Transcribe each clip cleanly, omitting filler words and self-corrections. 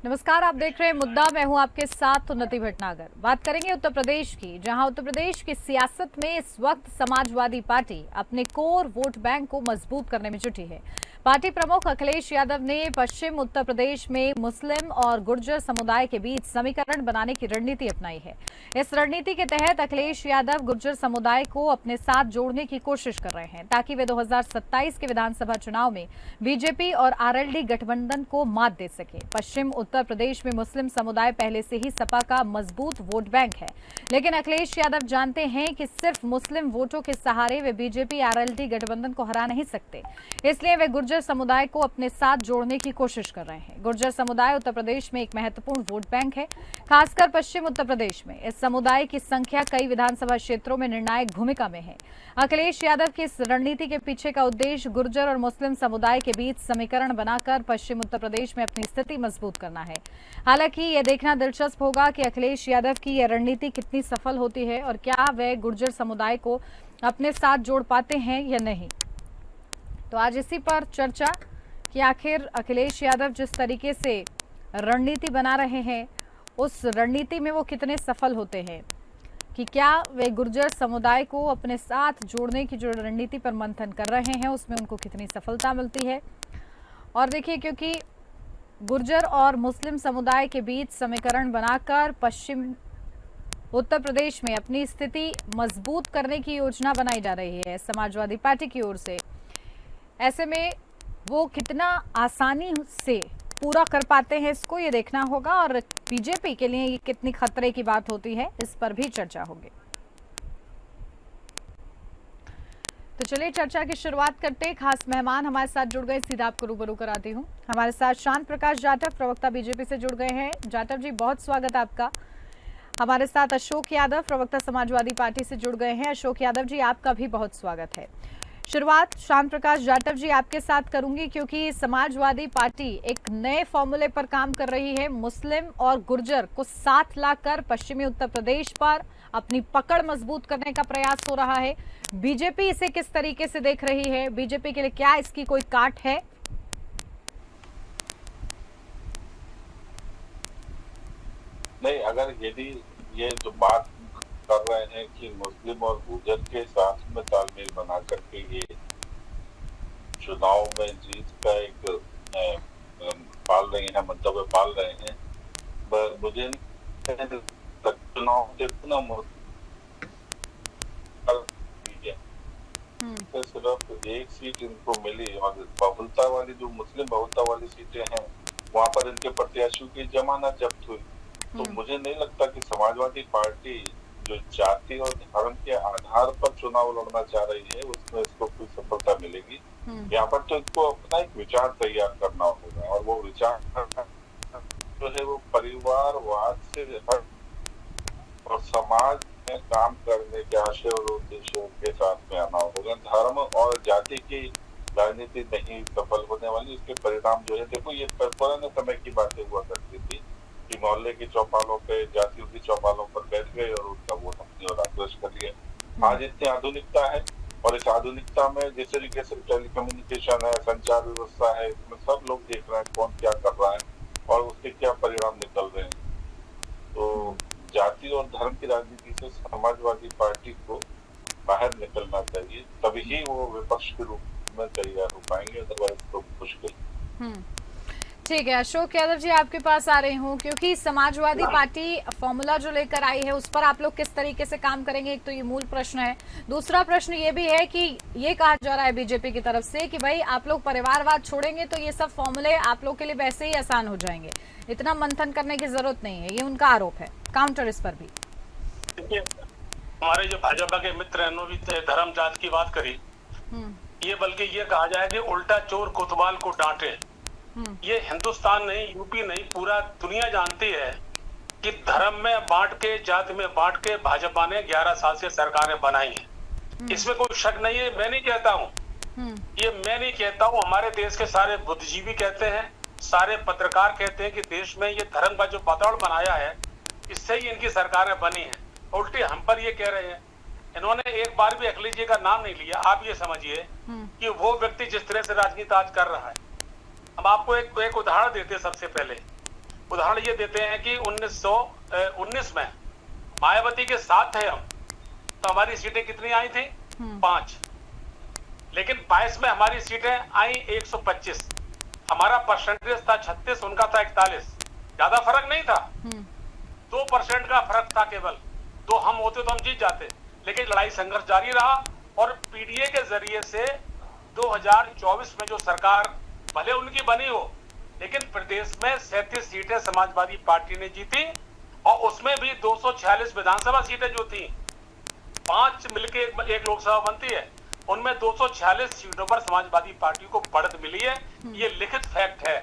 नमस्कार, आप देख रहे हैं मुद्दा। मैं हूं आपके साथ उन्नति भटनागर। बात करेंगे उत्तर प्रदेश की, जहां उत्तर प्रदेश की सियासत में इस वक्त समाजवादी पार्टी अपने कोर वोट बैंक को मजबूत करने में जुटी है। पार्टी प्रमुख अखिलेश यादव ने पश्चिम उत्तर प्रदेश में मुस्लिम और गुर्जर समुदाय के बीच समीकरण बनाने की रणनीति अपनाई है। इस रणनीति के तहत अखिलेश यादव गुर्जर समुदाय को अपने साथ जोड़ने की कोशिश कर रहे हैं, ताकि वे 2027 के विधानसभा चुनाव में बीजेपी और आरएलडी गठबंधन को मात दे सके। पश्चिम उत्तर प्रदेश में मुस्लिम समुदाय पहले से ही सपा का मजबूत वोट बैंक है, लेकिन अखिलेश यादव जानते हैं कि सिर्फ मुस्लिम वोटों के सहारे वे बीजेपी आरएलडी गठबंधन को हरा नहीं सकते। इसलिए वे गुर्जर समुदाय को अपने साथ जोड़ने की कोशिश कर रहे हैं। गुर्जर समुदाय उत्तर प्रदेश में एक महत्वपूर्ण वोट बैंक है, खासकर पश्चिम उत्तर प्रदेश में। इस समुदाय की संख्या कई विधानसभा क्षेत्रों में निर्णायक भूमिका में है। अखिलेश यादव की इस रणनीति के पीछे का उद्देश्य गुर्जर और मुस्लिम समुदाय के बीच समीकरण बनाकर पश्चिम उत्तर प्रदेश में अपनी स्थिति मजबूत करना है। हालांकि यह देखना दिलचस्प होगा कि अखिलेश यादव की यह रणनीति कितनी सफल होती है और क्या वे गुर्जर समुदाय को अपने साथ जोड़ पाते हैं या नहीं। तो आज इसी पर चर्चा कि आखिर अखिलेश यादव जिस तरीके से रणनीति बना रहे हैं, उस रणनीति में वो कितने सफल होते हैं, कि क्या वे गुर्जर समुदाय को अपने साथ जोड़ने की जो रणनीति पर मंथन कर रहे हैं उसमें उनको कितनी सफलता मिलती है। और देखिए, क्योंकि गुर्जर और मुस्लिम समुदाय के बीच समीकरण बनाकर पश्चिम उत्तर प्रदेश में अपनी स्थिति मजबूत करने की योजना बनाई जा रही है समाजवादी पार्टी की ओर से, ऐसे में वो कितना आसानी से पूरा कर पाते हैं इसको ये देखना होगा, और बीजेपी के लिए ये कितनी खतरे की बात होती है इस पर भी चर्चा होगी। तो चलिए चर्चा की शुरुआत करते हैं। खास मेहमान हमारे साथ जुड़ गए, सीधा आपको रूबरू कराती हूँ। हमारे साथ शांत प्रकाश जाटव, प्रवक्ता बीजेपी से जुड़ गए हैं। जाटव जी, बहुत स्वागत आपका। हमारे साथ अशोक यादव, प्रवक्ता समाजवादी पार्टी से जुड़ गए हैं। अशोक यादव जी, आपका भी बहुत स्वागत है। शुरुआत शांत प्रकाश जाटव जी आपके साथ करूंगी, क्योंकि समाजवादी पार्टी एक नए फॉर्मूले पर काम कर रही है। मुस्लिम और गुर्जर को साथ लाकर पश्चिमी उत्तर प्रदेश पर अपनी पकड़ मजबूत करने का प्रयास हो रहा है। बीजेपी इसे किस तरीके से देख रही है? बीजेपी के लिए क्या इसकी कोई काट है? नहीं, अगर यदि ये जो बात कर रहे हैं कि मुस्लिम और गुर्जर के साथ में तालमेल बना करके ये चुनाव में जीत का एक पाल रही है, मंतव्य पाल रहे हैं, मुझे चुनाव देखना सिर्फ एक सीट इनको मिली, और बहुलता वाली जो मुस्लिम बहुलता वाली सीटें हैं वहां पर इनके प्रत्याशियों की जमानत जब्त हुई। तो मुझे नहीं लगता कि समाजवादी पार्टी जो जाति और धर्म के आधार पर चुनाव लड़ना चाह रही है उसमें इसको कोई सफलता मिलेगी। यहाँ पर तो इसको अपना एक विचार तैयार करना होगा, और वो विचार जो है वो परिवारवाद से हट और समाज में काम करने के आशय और उद्देश्यों के साथ में आना होगा। धर्म और जाति की राजनीति नहीं सफल होने वाली। इसके परिणाम जो है, देखो, ये पुराने समय की बातें हुआ करती थी कि मोहल्ले की चौपालों पे, जातियों की चौपालों पर बैठ गए और उनका वोट अपनी और आक्रोश कर लिया। आज इतनी आधुनिकता है, और इस आधुनिकता में जिस तरीके से टेलीकम्युनिकेशन है, संचार व्यवस्था है, इसमें सब लोग देख रहे हैं कौन क्या कर रहा है और उसके क्या परिणाम निकल रहे हैं। तो जाति और धर्म की राजनीति से समाजवादी पार्टी को बाहर निकलना चाहिए, तभी ही वो विपक्ष के रूप में तैयार हो पाएंगे, अदरवाइज तो मुश्किल। ठीक है, अशोक यादव जी आपके पास आ रही हूँ, क्योंकि समाजवादी पार्टी फॉर्मूला जो लेकर आई है उस पर आप लोग किस तरीके से काम करेंगे, एक तो ये मूल प्रश्न है। दूसरा प्रश्न ये भी है कि ये कहा जा रहा है बीजेपी की तरफ से कि भाई आप लोग परिवारवाद छोड़ेंगे तो ये सब फॉर्मूले आप लोग के लिए वैसे ही आसान हो जाएंगे, इतना मंथन करने की जरूरत नहीं है। ये उनका आरोप है। काउंटर इस पर भी। देखिए, हमारे जो भाजपा के मित्र हैं उन्होंने धर्म जात की बात करी, ये बल्कि ये कहा जाए कि उल्टा चोर कोतवाल को डांटे। ये हिंदुस्तान नहीं, यूपी नहीं, पूरा दुनिया जानती है कि धर्म में बांट के, जाति में बांट के भाजपा ने 11 साल से सरकारें बनाई हैं। इसमें कोई शक नहीं है। मैं नहीं कहता हूँ, ये मैं नहीं कहता हूँ, हमारे देश के सारे बुद्धिजीवी कहते हैं, सारे पत्रकार कहते हैं कि देश में ये धर्म का जो वातावरण बनाया है इससे ही इनकी सरकारें बनी हैं। उल्टे हम पर ये कह रहे हैं। इन्होंने एक बार भी अखिलेश जी का नाम नहीं लिया। आप ये समझिए कि वो व्यक्ति जिस तरह से राजनीति आज कर रहा है, हम आपको एक उदाहरण देते हैं। सबसे पहले उदाहरण ये देते हैं कि 1919 में मायावती के साथ थे हम, तो हमारी सीटें कितनी आई थी? 5। लेकिन 22 में हमारी सीटें आई 125। हमारा परसेंटेज था 36, उनका था 41। ज्यादा फर्क नहीं था, 2% का फर्क था केवल। तो हम होते तो हम जीत जाते, लेकिन लड़ाई संघर्ष जारी रहा और पीडीए के जरिए से 2024 में जो सरकार भले उनकी बनी हो, लेकिन प्रदेश में 37 सीटें समाजवादी पार्टी ने जीती और उसमें भी 246 विधानसभा सीटें जो थी, 5 मिलके एक लोकसभा बनती है, उनमें 246 सीटों पर समाजवादी पार्टी को बढ़त मिली है। ये लिखित फैक्ट है।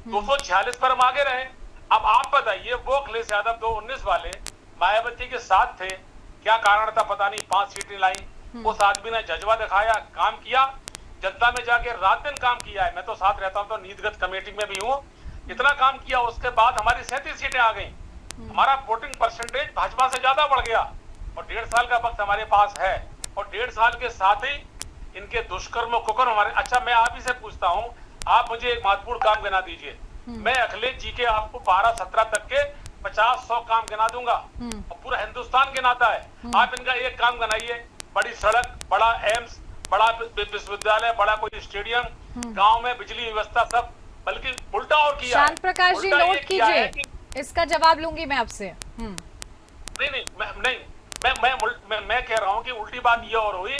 246 पर हम आगे रहे। अब आप बताइए, वो अखिलेश यादव 2019 वाले मायावती के साथ थे, क्या कारण था पता नहीं, 5 सीटें लाई। उस आदमी ने जज्बा दिखाया, काम किया, जनता में जाके रात दिन काम किया है। मैं तो साथ रहता हूं, तो नीतिगत कमेटी में भी हूं। इतना काम किया, उसके बाद हमारी 37 सीटें आ गई। हमारा वोटिंग परसेंटेज भाजपा से ज्यादा बढ़ गया और 1.5 साल का वक्त हमारे पास है। और 1.5 साल के साथ ही इनके दुष्कर्म कुकर्म हमारे। अच्छा, मैं आप ही से पूछता हूं, आप मुझे एक महत्वपूर्ण काम गिना दीजिए। मैं अखिलेश जी के आपको 12-17 तक के 50-100 काम गिना दूंगा और पूरा हिंदुस्तान गिनाता है। आप इनका एक काम गिनाइए, बड़ी सड़क, बड़ा एम्स, बड़ा विश्वविद्यालय, बड़ा कोई स्टेडियम, गांव में बिजली व्यवस्था, सब। बल्कि उल्टा और किया है। शांत प्रकाश जी, उल्टा ये नोट किया है कीजिए, इसका जवाब लूंगी मैं आपसे। मैं कह रहा हूँ कि उल्टी बात ये और हुई,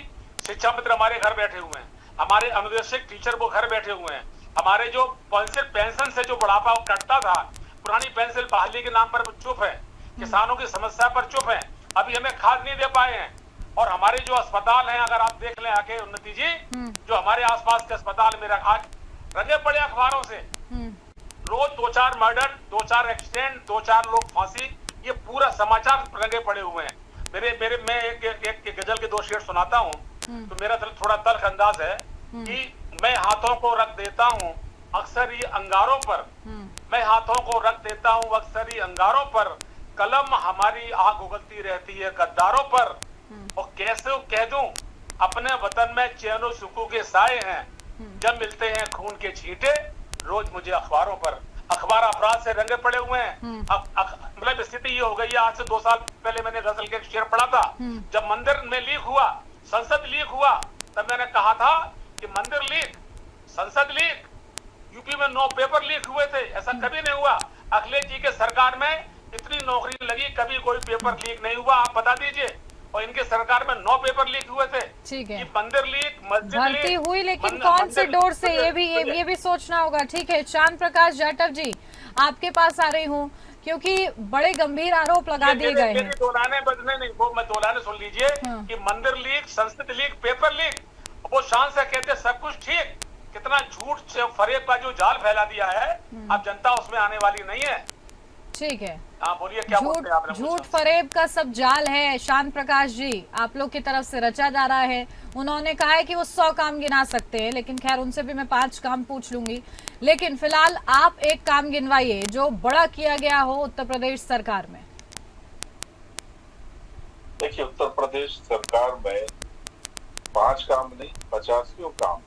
शिक्षा मित्र हमारे घर बैठे हुए हैं, हमारे अनुदेशक टीचर वो घर बैठे हुए हैं, हमारे जो पेंशन से जो बुढ़ापा कटता था, पुरानी पेंशन बहाली के नाम पर चुप है, किसानों की समस्या पर चुप है, अभी हमें खाद नहीं दे पाए हैं। और हमारे जो अस्पताल हैं, अगर आप देख लें आके उन्नति जी, जो हमारे आसपास के अस्पताल में आज रंगे पड़े अखबारों से, रोज 2-4 मर्डर, 2-4 एक्सीडेंट, 2-4 लोग फांसी, ये पूरा समाचार रंगे पड़े हुए हैं। मैं एक गजल के 2 शेर सुनाता हूँ, तो मेरा थोड़ा तल्ख अंदाज है कि मैं हाथों को रख देता हूँ अक्सर ही अंगारों पर, मैं हाथों को रख देता हूँ अक्सर ही अंगारों पर, कलम हमारी आग उगलती रहती है गद्दारों पर, और कैसे कह दूं अपने वतन में चैनो सुकून के साए हैं, जब मिलते हैं खून के छींटे रोज मुझे अखबारों पर। अखबार अपराध से रंगे पड़े हुए हैं। मतलब स्थिति ये हो गई है, आज से 2 साल पहले मैंने गजल के एक शेर पढ़ा था, जब मंदिर में लीक हुआ, संसद लीक हुआ, तब मैंने कहा था कि मंदिर लीक, संसद लीक, यूपी में 9 पेपर लीक हुए थे, ऐसा कभी नहीं हुआ। अखिलेश जी के सरकार में इतनी नौकरी लगी, कभी कोई पेपर लीक नहीं हुआ, आप बता दीजिए। और इनके सरकार में 9 पेपर लीक हुए थे। ठीक है, मंदिर लीक, मस्जिद भर्ती हुई, लेकिन कौन से डोर से, ये भी सोचना होगा। ठीक है, चांद प्रकाश जाटव जी, आपके पास आ रही हूँ, क्योंकि बड़े गंभीर आरोप लगा दिए गए हैं। दोलाने बजने नहीं, वो मैं दोलाने सुन लीजिए कि मंदिर leak, Sanskrit leak, paper leak, वो शान से कहते सब कुछ ठीक। कितना झूठ फरेब का जो जाल फैला दिया है, अब जनता उसमें आने वाली नहीं है। ठीक है, हाँ बोलिए, क्या बोलते हैं आपने? झूठ फरेब का सब जाल है, शांत प्रकाश जी, आप लोग की तरफ से रचा जा रहा है। उन्होंने कहा है कि वो 100 काम गिना सकते हैं, लेकिन खैर उनसे भी मैं 5 काम पूछ लूंगी। लेकिन फिलहाल आप एक काम गिनवाइए जो बड़ा किया गया हो उत्तर प्रदेश सरकार में। देखिए, उत्तर प्रदेश सरकार में 5 काम नहीं, 50 काम।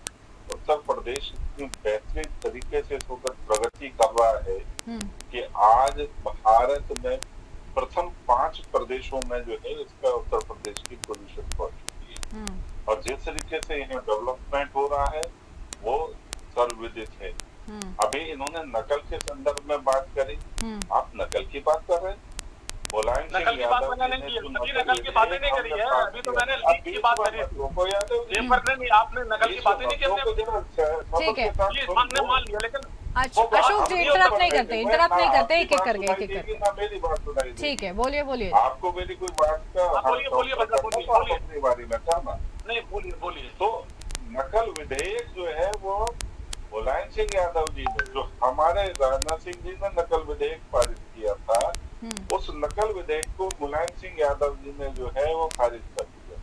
उत्तर प्रदेश इतनी बेहतरीन तरीके से प्रगति कर रहा है कि आज भारत में प्रथम 5 प्रदेशों में जो है इसका उत्तर प्रदेश की पोजीशन पहुंच चुकी है। और जिस तरीके से यहाँ डेवलपमेंट हो रहा है वो सर्वविदित है। अभी इन्होंने नकल के संदर्भ में बात करी, आप नकल की बात कर रहे हैं। मुलायम सिंह यादव मैंने नकल की बातें नहीं करी है, अभी तो मैंने लीक की बात करी है। आपने नकल की बातें नहीं की। ठीक है, मान लिया, लेकिन अशोक जी इंटरप्ट नहीं करते, एक एक करके मेरी बात सुनाई। ठीक है, बोलिए। आपको मेरी कोई बात का बोलिए अपनी बारी में करना नहीं, बोलिए। तो नकल विधेयक जो है वो मुलायम सिंह यादव जी ने, जो हमारे राजनाथ सिंह जी ने नकल विधेयक पारित किया था, उस नकल विधेयक को मुलायम सिंह यादव जी ने जो है वो खारिज कर दिया,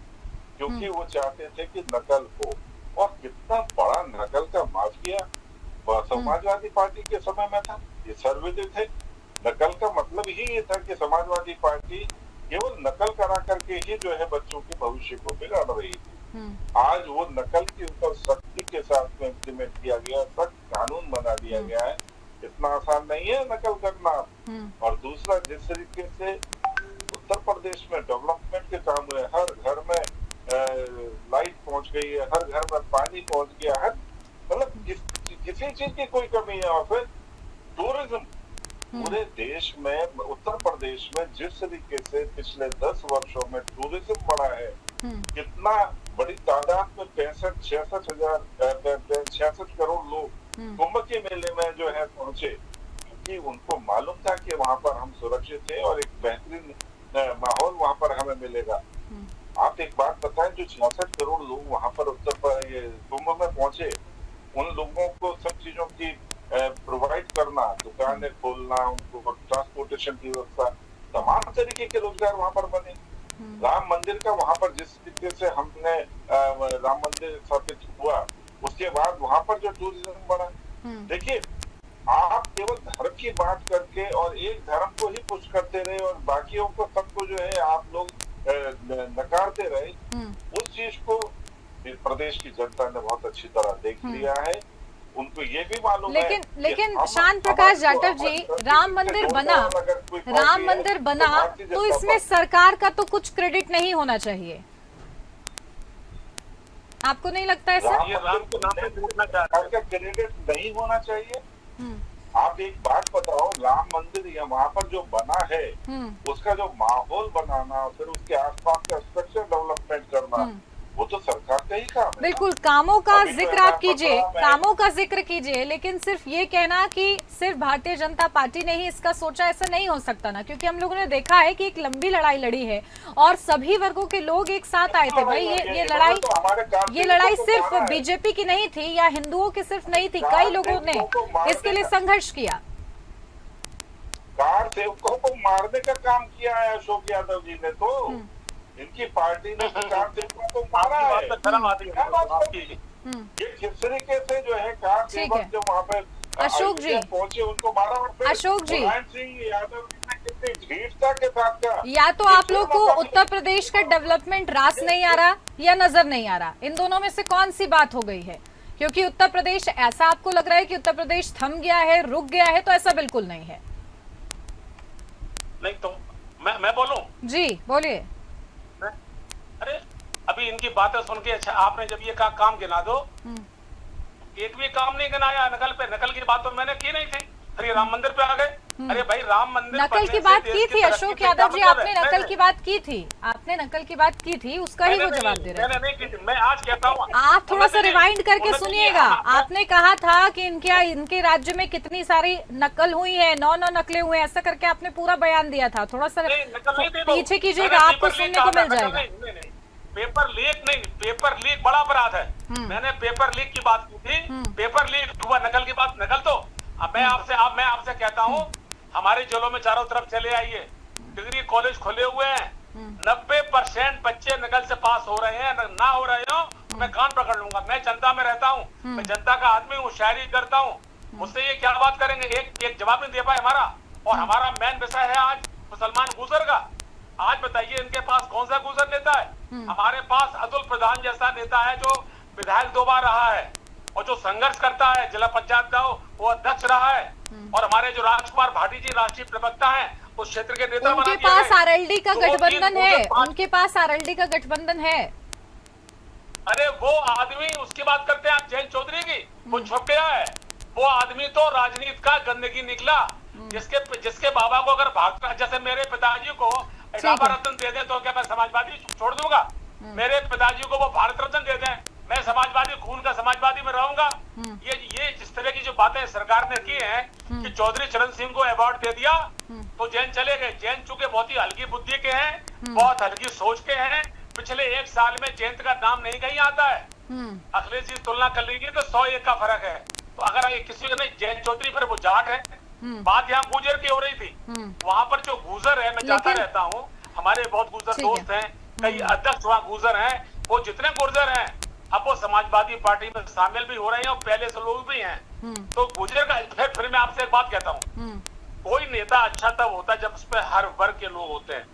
क्योंकि वो चाहते थे कि नकल हो। और कितना बड़ा नकल का माफिया समाजवादी पार्टी के समय में था, ये सर्वविदित है। नकल का मतलब ही ये था कि समाजवादी पार्टी केवल नकल करा करके ही जो है बच्चों के भविष्य को बिगाड़ रही थी। आज वो नकल के ऊपर सख्ती के साथ में इम्प्लीमेंट किया गया, सख्त कानून बना दिया गया है। इतना आसान नहीं है नकल करना। और दूसरा, जिस तरीके से उत्तर प्रदेश में डेवलपमेंट के काम हुए, हर घर में लाइट पहुंच गई है, हर घर में पानी पहुंच गया है, मतलब किसी चीज की कोई कमी है। और फिर टूरिज्म, पूरे देश में, उत्तर प्रदेश में जिस तरीके से पिछले 10 वर्षों में टूरिज्म बढ़ा है, कितना बड़ी तादाद में 66 करोड़ लोग कुंभ के मेले में जो है पहुंचे, क्योंकि उनको मालूम था कि वहां पर हम सुरक्षित थे और एक बेहतरीन माहौल वहां पर हमें मिलेगा। आप एक बात बताएं, जो 66 करोड़ लोग वहां पर कुंभ में पहुंचे, उन लोगों को सब चीजों की प्रोवाइड करना, दुकानें खोलना, उनको ट्रांसपोर्टेशन की व्यवस्था, तमाम तरीके के रोजगार वहां पर बने। राम मंदिर का वहां पर जिस तरीके से हमने राम मंदिर स्थापित हुआ, उसके बाद वहां पर जो टूरिज्म बढ़ा। देखिए, आप केवल धर्म की बात करके और एक धर्म को ही पुश करते रहे और बाकियों को, सबको जो है आप लोग नकारते रहे, उस चीज को प्रदेश की जनता ने बहुत अच्छी तरह देख लिया है। उनको ये भी मालूम है। लेकिन शांत प्रकाश जाटव जी, राम मंदिर बना तो इसमें सरकार का तो कुछ क्रेडिट नहीं होना चाहिए, आपको नहीं लगता ऐसा? सरकार का क्रेडिट नहीं होना चाहिए। आप एक बात बताओ, राम मंदिर या वहाँ पर जो बना है, उसका जो माहौल बनाना, फिर उसके आसपास का स्ट्रक्चर डेवलपमेंट करना, वो तो सरकार का ही काम है। बिल्कुल, कामों का जिक्र आप कीजिए, कामों का जिक्र कीजिए, लेकिन सिर्फ ये कहना कि सिर्फ भारतीय जनता पार्टी ने ही इसका सोचा, ऐसा नहीं हो सकता ना, क्योंकि हम लोगों ने देखा है कि एक लंबी लड़ाई लड़ी है और सभी वर्गों के लोग एक साथ आए थे। भाई ये लड़ाई सिर्फ बीजेपी की नहीं थी या हिंदुओं की सिर्फ नहीं थी, कई लोगों ने इसके लिए संघर्ष किया। कार सेवकों को मारने का काम किया है अशोक यादव जी ने, तो इनकी पार्टी ने कार सेवकों को मारा है। ये किस तरीके से जो है कार सेवक जो वहाँ पे अशोक जी पहुंचे, उनको मारा। अशोक जी, यादव जी ने कितनी धीरता के साथ का, या तो आप लोग को उत्तर प्रदेश का डेवलपमेंट रास नहीं आ रहा या नजर नहीं आ रहा, इन दोनों में से कौन सी बात हो गई है? क्योंकि उत्तर प्रदेश, ऐसा आपको लग रहा है कि उत्तर प्रदेश थम गया है, रुक गया है, तो ऐसा बिल्कुल नहीं है। नहीं तो मैं बोलूं? जी बोलिए। अरे अभी इनकी बातें सुन के, अच्छा आपने जब ये काम गिना दो, एक भी काम नहीं गिनाया नकल पे। नकल की बात तो मैंने की नहीं थी, अरे राम मंदिर पे आ गए। अरे भाई, राम मंदिर नकल की बात की थी अशोक यादव जी, आपने नकल की बात की थी, आपने नकल की बात की थी, उसका ही वो जवाब दे रहे हैं। मैं आज कहता हूँ, आप थोड़ा सा रिवाइंड करके सुनिएगा। आपने कहा था कि इनके राज्य में कितनी सारी नकल हुई है, 9 नकलें हुए, ऐसा करके आपने पूरा बयान दिया था। थोड़ा सा पीछे कीजिएगा, आपको सुनने को मिल जाएगा। पेपर लीक बड़ा अपराध है। मैंने पेपर लीक की बात की थी, पेपर लीक हुआ, नकल की बात, नकल तो अब मैं आपसे कहता हूँ, हमारे जिलों में चारों तरफ चले आइए, डिग्री कॉलेज खुले हुए हैं, 90% बच्चे नकल से पास हो रहे हैं। ना हो रहे हो मैं कान पकड़ लूंगा। मैं जनता में रहता हूँ, मैं जनता का आदमी हूँ, शायरी करता हूँ, मुझसे ये क्या बात करेंगे? एक जवाब नहीं दे पाए हमारा। और हमारा मेन विषय है आज मुसलमान गुजर का। आज बताइए, इनके पास कौन सा गुजर नेता है? हमारे पास अतुल प्रधान जैसा नेता है, जो विधायक 2 बार रहा है और जो संघर्ष करता है, जिला पंचायत का वो अध्यक्ष रहा है। और हमारे जो राजकुमार भाटी जी राष्ट्रीय प्रवक्ता हैं, उस क्षेत्र के नेता, उनके पास आरएलडी का गठबंधन है, उनके पास आरएलडी का गठबंधन है। अरे वो आदमी, उसकी बात करते हैं आप जयंत चौधरी की, वो छुप गया है। वो आदमी तो राजनीति का गंदगी निकला, जिसके बाबा को अगर भागता, जैसे मेरे पिताजी को बाबा रत्न दे दे तो क्या मैं समाजवादी छोड़ दूंगा? मेरे पिताजी को वो भारत रत्न दे दें, मैं समाजवादी, खून का समाजवादी में रहूंगा? ये जिस तरह की जो बातें सरकार ने की हैं कि चौधरी चरण सिंह को अवार्ड दे दिया तो जैन चले गए। जैन चूंकि बहुत ही हल्की बुद्धि के हैं, बहुत हल्की सोच के हैं, पिछले 1 साल में जयंत का नाम नहीं कहीं आता है। अखिलेश जी तुलना कर लीजिए तो 100-1 का फर्क है। तो अगर किसी को नहीं, जैन चौधरी फिर वो जाट है। बात यहाँ गुजर की हो रही थी, वहां पर जो गुजर है, मैं जाता रहता हूँ, हमारे बहुत गुजर दोस्त हैं, कई अध्यक्ष वहाँ गुजर हैं, वो जितने गुर्जर हैं अब वो समाजवादी पार्टी में शामिल भी हो रहे हैं और पहले से लोग भी हैं। तो गुजर का फिर मैं आपसे एक बात कहता हूँ, कोई नेता अच्छा तब होता है जब उस पर हर वर्ग के लोग होते हैं।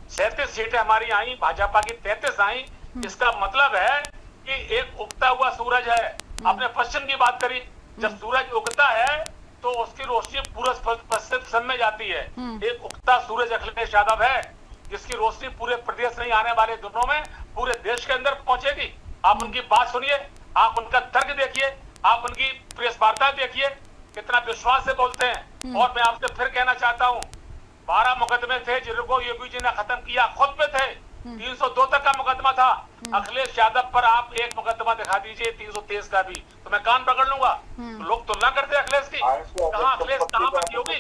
37 सीटें हमारी आई, भाजपा की 33 आई। इसका मतलब है कि एक उगता हुआ सूरज है। आपने पश्चिम की बात करी, जब सूरज उगता है तो उसकी रोशनी पूरे पश्चिम में जाती है। एक उगता सूरज अखिलेश यादव है जिसकी रोशनी पूरे प्रदेश नहीं आने वाले दिनों में पूरे देश के अंदर पहुंचेगी। आप उनकी बात सुनिए, आप उनका तर्क देखिए, आप उनकी प्रेस वार्ता देखिए, कितना विश्वास से बोलते हैं। और मैं आपसे फिर कहना चाहता हूँ, 12 मुकदमे थे जिनको योगी जी ने खत्म किया, खुद पे थे। 302 तक का मुकदमा था। अखिलेश यादव पर आप एक मुकदमा दिखा दीजिए 323 का भी, तो मैं कान पकड़ लूंगा। तो लोग तुलना करते हैं अखिलेश की, कहाँ अखिलेश कहाँ पर योगी।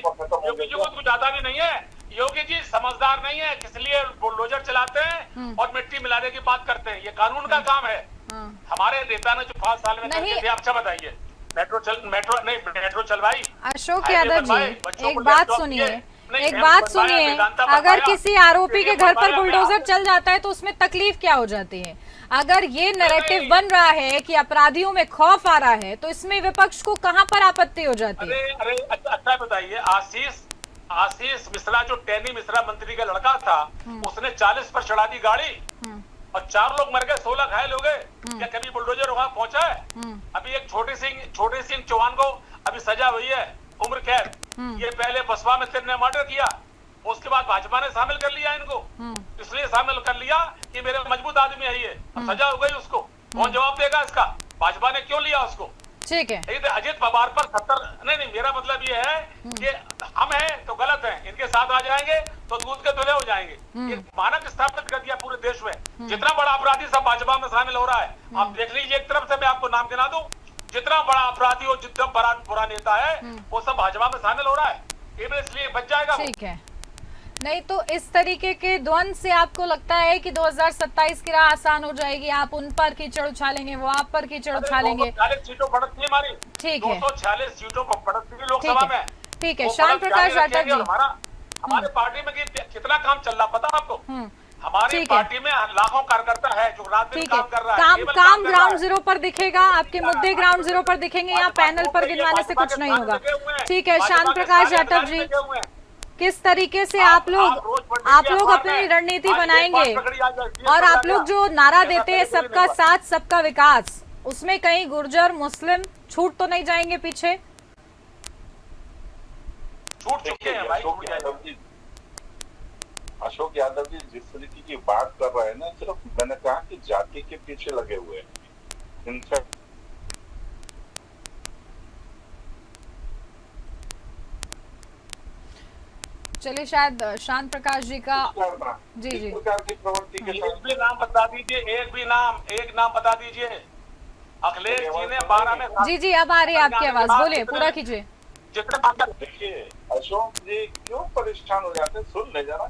योगी जी को कुछ ज्यादा भी नहीं है। योगी जी समझदार नहीं है, इसलिए बुलडोजर चलाते हैं और मिट्टी मिलाने की बात करते हैं। ये कानून का काम है। हमारे नेता ने जो 5 साल में करके थे, आप अच्छा बताइए। मेट्रो चलवाई। अशोक यादव जी, एक बात सुनिए, एक बात सुनिए, अगर किसी आरोपी के घर पर बुलडोजर चल जाता है तो उसमें तकलीफ क्या हो जाती है? अगर ये नैरेटिव बन रहा है कि अपराधियों में खौफ आ रहा है, तो इसमें विपक्ष को कहां पर आपत्ति हो जाती है? अरे अच्छा बताइए, आशीष मिश्रा जो टेनी मिश्रा मंत्री का लड़का था, उसने 40 पर चढ़ा दी गाड़ी और 4 लोग मर गए, 16 घायल हो गए। क्या कभी बुलडोजर वहां पहुंचा है? अभी एक छोटे सिंह चौहान को अभी सजा हुई है, उम्र कैद। ये पहले बसपा में ने मर्डर किया, उसके बाद भाजपा ने शामिल कर लिया इनको। इसलिए शामिल कर लिया कि मेरे मजबूत आदमी है ये, सजा हो गई उसको। कौन जवाब देगा इसका? भाजपा ने क्यों लिया उसको? ठीक है। अजित पवार पर 70 नहीं, मेरा मतलब ये है कि हम हैं तो गलत हैं, इनके साथ आ जाएंगे तो दूध के धुले हो जाएंगे। ये मानक स्थापित कर दिया पूरे देश में। जितना बड़ा अपराधी सब भाजपा में शामिल हो रहा है। आप देख लीजिए, एक तरफ से मैं आपको नाम गिना दूं, जितना बड़ा अपराधी और जितना बड़ा बुरा नेता है वो सब भाजपा में शामिल हो रहा है। केवल इसलिए बच जाएगा। ठीक है। नहीं तो इस तरीके के द्वंद से आपको लगता है कि 2027 की राह आसान हो जाएगी? आप उन पर कीचड़ उछालेंगे, वो आप पर कीचड़ उछालेंगे। 246 सीटों बढ़ती है हमारी। ठीक है, 246 सीटों को बढ़ती है लोकसभा में। ठीक है। श्याम प्रकाश जाटव जी, हमारे पार्टी में कितना काम चल रहा पता आपको? हमारी पार्टी में लाखों कार्यकर्ता है जो रात दिन काम कर रहा है। काम ग्राउंड जीरो पर दिखेगा, आपके मुद्दे ग्राउंड जीरो पर दिखेंगे, यहाँ पैनल पर गिनवाने से कुछ नहीं होगा। ठीक है। श्याम प्रकाश जाटव जी, किस तरीके से आप लोग अपनी रणनीति बनाएंगे? और आप लोग जो नारा देते हैं सबका साथ सबका विकास, उसमें कहीं गुर्जर मुस्लिम छूट तो नहीं जाएंगे पीछे? छूट चुके हैं भाई। अशोक यादव जी जिस तरीके की बात कर रहे हैं ना, सिर्फ मैंने कहा कि जाति के पीछे लगे हुए हैं। इनफैक्ट चलिए शायद शांत प्रकाश जी का जी प्रकार की प्रवृत्ति के एक भी नाम बता दीजिए, एक नाम बता दीजिए। अखिलेश जी ने 12 में जी अब आ रही है आपकी आवाज, बोलिए, पूरा कीजिए। देखिए अशोक जी क्यों परेशान हो जाते हैं, सुन ले जरा।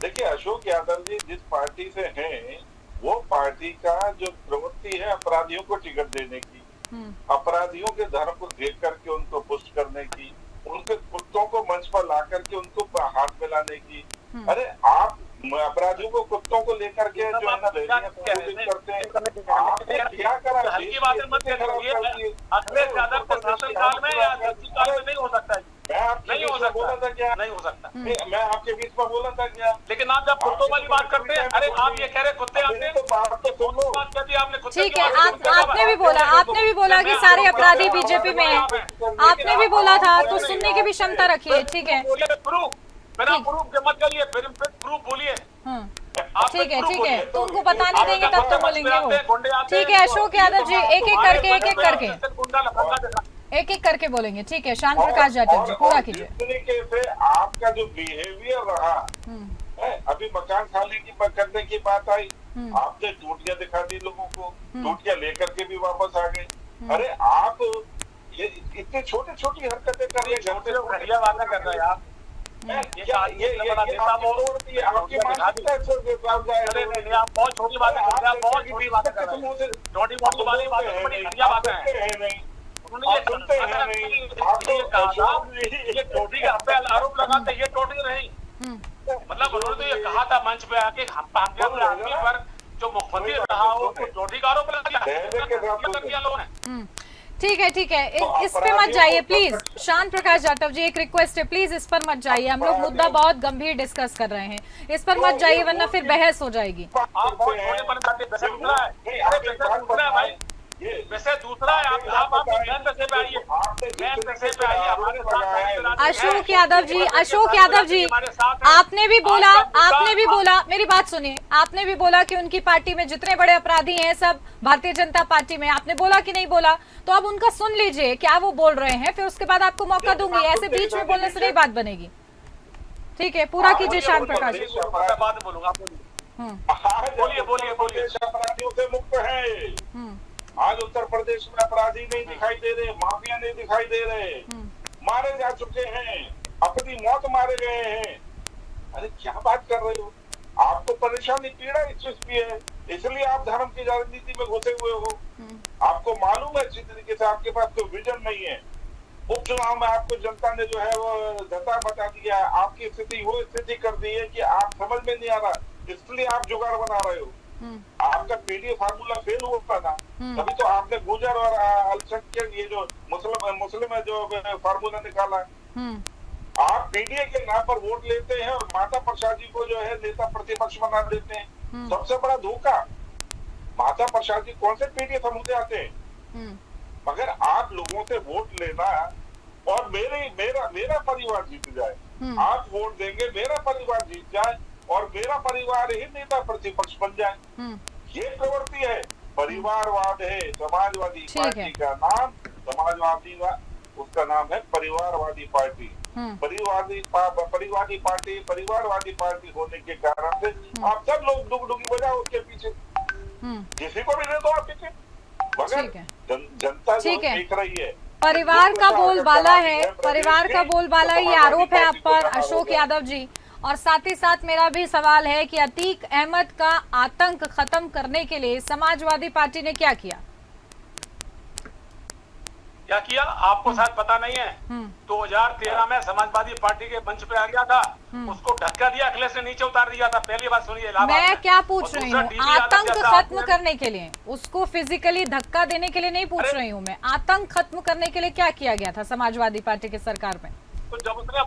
देखिए अशोक यादव जी जिस पार्टी से हैं, वो पार्टी का जो प्रवृत्ति है अपराधियों को टिकट देने की, अपराधियों के धर्म को देख करके उनको पुष्ट करने की, उनके कुत्तों को मंच पर ला करके उनको हाथ मिलाने की। अरे आप अपराधियों को कुत्तों को लेकर के जो है ना करते हैं, आपने क्या करा? हल्की बातें मत करिए। अखिलेश यादव के शासनकाल में या काल में नहीं हो सकता है। मैं आपके नहीं हो बीच में बोला था क्या? नहीं हो सकता। मैं आपके बीच में बोला था क्या? लेकिन आप जब कुत्तों वाली बात करते हैं, अरे आप ये कह रहे कुत्ते, आपने तो बात तो सुनो। बात कर दी आपने कुत्ते। ठीक है, आपने भी बोला कि सारे अपराधी बीजेपी में हैं, आपने भी बोला था, तो सुनने की भी क्षमता रखिए। ठीक है, प्रूफ मत करिए, प्रूफ बोलिए। ठीक है, तो उनको बता नहीं देंगे तब तो बोलेंगे वो। ठीक है अशोक यादव जी, एक एक करके बोलेंगे। ठीक है, शांत प्रकाश जाटव जी पूरा कीजिए। इस तरीके से आपका जो बिहेवियर रहा है, अभी मकान खाली की करने की बात आई, आपने टूटियां दिखा दी लोगों को, टूटियां लेकर के भी वापस आ गए। अरे आप ये इतनी छोटी छोटी हरकतें कर रही है, घटिया बातें कर रहे हैं आप। आप बहुत छोटी बातें कर रहे हैं, बहुत छोटी बातें कर रहे हैं, छोटी मोटी वाली बातें बड़ी घटिया बातें हैं। उन्होंने ये टोटी का पे आरोप लगाते, ये टोटी नहीं। मतलब उन्होंने तो ये कहा था मंच पे आके, आदमी पर जो मुख्यमंत्री रहा हो टोटी का आरोप लगा लोगों ने। ठीक है, इस पे मत जाइए प्लीज। शांत प्रकाश जाटव जी, एक रिक्वेस्ट है, प्लीज इस पर मत जाइए। हम लोग मुद्दा बहुत गंभीर डिस्कस कर रहे हैं, इस पर मत जाइए वरना फिर बहस हो जाएगी। वैसे दूसरा है, आप मैन पैसे पे आइए, मैन पैसे पे आइए, हमारे साथ अशोक यादव जी, अशोक यादव जी, आपने भी बोला, मेरी बात सुनिए, आपने भी बोला कि उनकी पार्टी में जितने बड़े अपराधी हैं सब भारतीय जनता पार्टी में, आपने बोला कि नहीं बोला? तो अब उनका सुन लीजिए क्या वो बोल रहे हैं, फिर उसके बाद आपको मौका दूंगी। ऐसे बीच में बोलने से नहीं बात बनेगी, ठीक है? पूरा कीजिए शांत प्रकाश। बाद बोलूंगा, बोलिए। अपराधियों से मुक्त है। आज उत्तर प्रदेश में अपराधी नहीं दिखाई दे रहे, माफिया नहीं दिखाई दे रहे, मारे जा चुके हैं, अपनी मौत मारे गए हैं। अरे क्या बात कर रहे हो? आपको परेशानी पीड़ा इस चीज की है, इसलिए आप धर्म की राजनीति में घुसे हुए हो। आपको मालूम है अच्छी तरीके से आपके पास कोई विजन नहीं है। उपचुनाव में आपको जनता ने जो है वो धता बता दिया है, आपकी स्थिति वो स्थिति कर दी है कि आप समझ में नहीं आ रहा, इसलिए आप जुगाड़ बना रहे हो। आपका पीडीए फार्मूला फेल हुआ था, तभी तो आपने गुर्जर और अल्पसंख्यक ये जो मुस्लिम है जो फार्मूला निकाला। आप पीडीए के नाम पर वोट लेते हैं और माता प्रसाद जी को जो है नेता प्रतिपक्ष बना देते हैं। सबसे बड़ा धोखा, माता प्रसाद जी कौन से पीडीए समूह से आते हैं? मगर आप लोगों से वोट लेना और मेरा परिवार जीत जाए, आप वोट देंगे मेरा परिवार जीत जाए और मेरा परिवार ही नेता प्रतिपक्ष बन जाए, ये प्रवृत्ति है, परिवारवाद है। समाजवादी पार्टी का नाम समाजवादी, उसका नाम है परिवारवादी पार्टी। परिवारवादी पार्टी होने के कारण से आप सब लोग डुगडुगी बजाओ उसके पीछे, किसी को भी दे दो आप पीछे, मगर जनता जो देख रही है। परिवार का बोलबाला है, परिवार का बोलबाला, ये आरोप है आप पर अशोक यादव जी। और साथ ही साथ मेरा भी सवाल है कि अतीक अहमद का आतंक खत्म करने के लिए समाजवादी पार्टी ने क्या किया? आपको शायद पता नहीं है, 2013 में समाजवादी पार्टी के मंच पे आ गया था, उसको धक्का दिया, अखिलेश ने नीचे उतार दिया था। पहली बात सुनिए, मैं क्या पूछ रही हूँ, आतंक खत्म करने के लिए, उसको फिजिकली धक्का देने के लिए नहीं पूछ रही हूँ मैं, आतंक खत्म करने के लिए क्या किया गया था समाजवादी पार्टी की सरकार में? तो जब उसने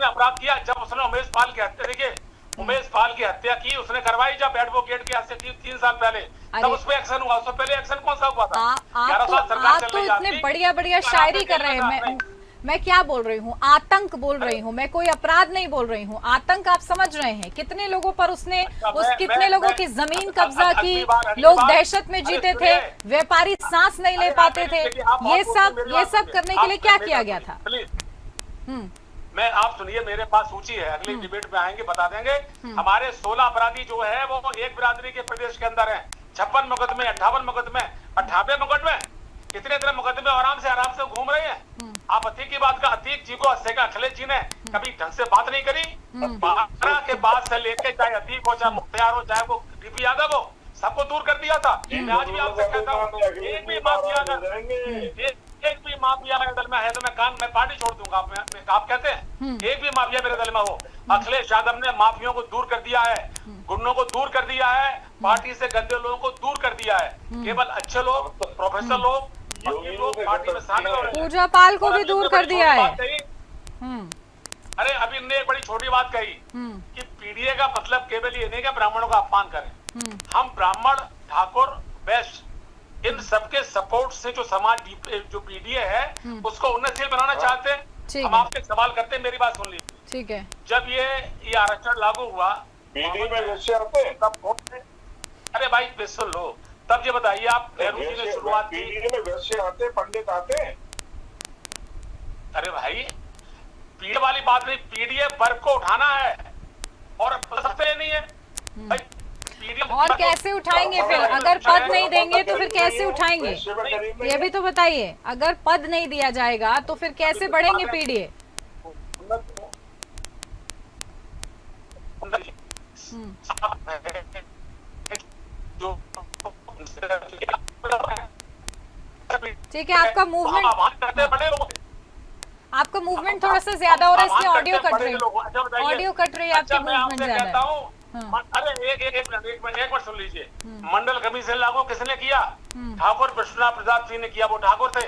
अपराध किया, जब उसने उमेश पाल की हत्या, देखिए उमेश पाल की हत्या की उसने करवाई जब एडवोकेट के हाथ से 3 साल पहले, तब उस पे एक्शन हुआ। उससे पहले एक्शन कौन सा हुआ था? आप तो इतने बढ़िया शायरी कर रहे हैं। मैं क्या बोल रही हूँ, आतंक बोल रही हूँ मैं, कोई अपराध नहीं बोल रही हूँ। आतंक आप समझ रहे हैं, कितने लोगों पर उसने कितने लोगों की जमीन कब्जा की, लोग दहशत में जीते थे, व्यापारी सांस नहीं ले पाते थे, ये सब करने के लिए क्या किया गया था? मैं, आप सुनिए, मेरे पास सूची है, अगली डिबेट में आएंगे बता देंगे। हमारे 16 अपराधी जो है वो एक बिरादरी के प्रदेश के अंदर है। 56 मुकदमे, 58 मुकदमे, 98 मुकदमे, कितने मुकदमे आराम से घूम रहे हैं। आप अतीक की बात का, अतीक जी को अखिलेश जी ने कभी ढंग से बात नहीं करी। 12 के बाद से लेके चाहे अतीक हो, चाहे मुख्तार हो, चाहे वो डीपी यादव हो, सबको दूर कर दिया था। मैं आज भी आपसे कहता हूँ, एक भी माफिया मेरे दल में है तो मैं पार्टी छोड़ दूंगा। आप कहते हैं एक भी माफिया मेरे दल में हो। अखिलेश यादव ने माफियों को दूर कर दिया है, गुंडों को दूर कर दिया है, पार्टी से गंदे लोगों को दूर कर दिया है। केवल अच्छे लोग, प्रोफेसर लोग पार्टी में शामिल हो रहे हैं। पूजा पाल को भी दूर कर दिया है। अरे अभी इनने एक बड़ी छोटी बात कही कि पीडीए का मतलब केवल ये नहीं कि ब्राह्मणों का अपमान करें। हम ब्राह्मण, ठाकुर, वैश्य, इन सबके सपोर्ट से जो समाज जो पीडीए है उसको उन्नतशील बनाना चाहते हैं। हम आपसे सवाल करते हैं, मेरी बात सुन लीजिए। ठीक है, जब ये आरक्षण लागू हुआ, पीडीए में वैश्य आते हैं तब, अरे भाई सुन लो, तब ये बताइए आप, नेहरू जी ने शुरुआत की, पीडीए में वैश्य आते हैं, पंडित आते हैं। अरे भाई पीडीए वाली बात नहीं, पीडीए वर्ग को उठाना है और सस्ते नहीं है भाई। और कैसे उठाएंगे फिर? अगर पद नहीं देंगे तो फिर कैसे उठाएंगे? ये भी तो बताइए, अगर पद नहीं दिया जाएगा तो फिर कैसे बढ़ेंगे पीडीए? ठीक है, आपका मूवमेंट थोड़ा सा ज्यादा हो रहा है, इसलिए ऑडियो कट रही है आपकी, मूवमेंट ज्यादा है। अरे एक मिनट सुन लीजिए। मंडल कमीशन लागू किसने किया? ठाकुर विश्वनाथ प्रसाद सिंह ने किया, वो ठाकुर थे।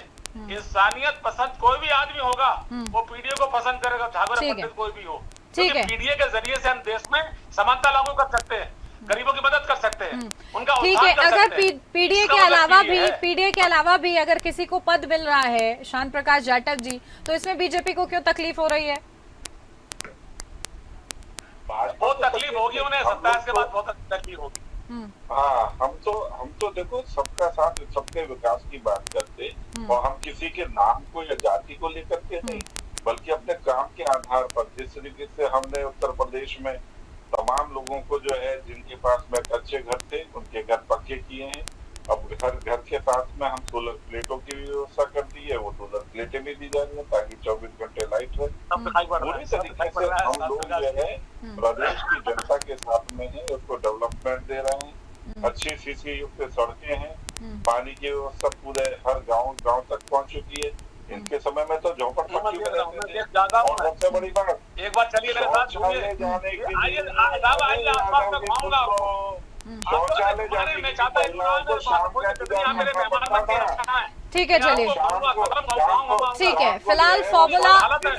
इंसानियत पसंद कोई भी आदमी होगा वो पीडीए को पसंद करेगा, ठाकुर पंडित कोई भी हो। क्योंकि पीडीए के जरिए से हम देश में समानता लागू कर सकते हैं। गरीबों की मदद कर सकते हैं, उनका ठीक है। उत्थान कर अगर सकते हैं। पीडीए इसका के मतलब अलावा ये भी है। पीडीए के अलावा भी अगर किसी को पद मिल रहा है, शांत प्रकाश जाटव जी, तो इसमें बीजेपी को क्यों तकलीफ हो रही है? बहुत तकलीफ होगी उन्हें, 27 के बाद बहुत तकलीफ होगी। हाँ, हम तो देखो सबका साथ सबके विकास की बात करते, और हम किसी के नाम को या जाति को लेकर के नहीं, बल्कि अपने काम के आधार पर जिस तरीके से हमने उत्तर प्रदेश में तमाम लोगों को जो है जिनके पास में कच्चे घर थे उनके घर पक्के किए हैं। अब हर घर के साथ में हम सोलर प्लेटों की भी व्यवस्था कर दी है, वो सोलर प्लेटें भी दी जा रही है ताकि 24 घंटे लाइट रहे। पूरी तरीके से हम लोग जो है प्रदेश की जनता के साथ में है, उसको डेवलपमेंट दे रहे हैं। अच्छी सीसी युक्त सड़कें हैं, पानी की व्यवस्था पूरे हर गांव तक पहुंच चुकी है। इनके समय में तो झोपड़पट्टी में रहते थे। और सबसे बड़ी बात, एक बार चलिए मेरे साथ शौचालय जाने के लिए आइए आसपास में घुमाऊंगा आपको। शौचालय जाने के लिए महिलाओं को शाम का इंतजार करना पड़ता था। ठीक है, चलिए ठीक है। ठीक फिलहाल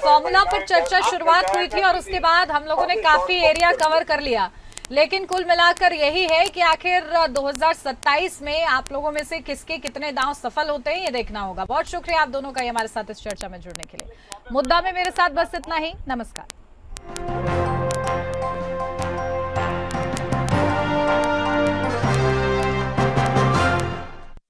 फॉर्मूला पर चर्चा शुरुआत हुई थी और उसके बाद हम लोगों ने काफी एरिया कवर कर लिया, लेकिन कुल मिलाकर यही है कि आखिर 2027 में आप लोगों में से किसके कितने दांव सफल होते हैं ये देखना होगा। बहुत शुक्रिया आप दोनों का हमारे साथ इस चर्चा में जुड़ने के लिए। मुद्दा में मेरे साथ बस इतना ही। नमस्कार।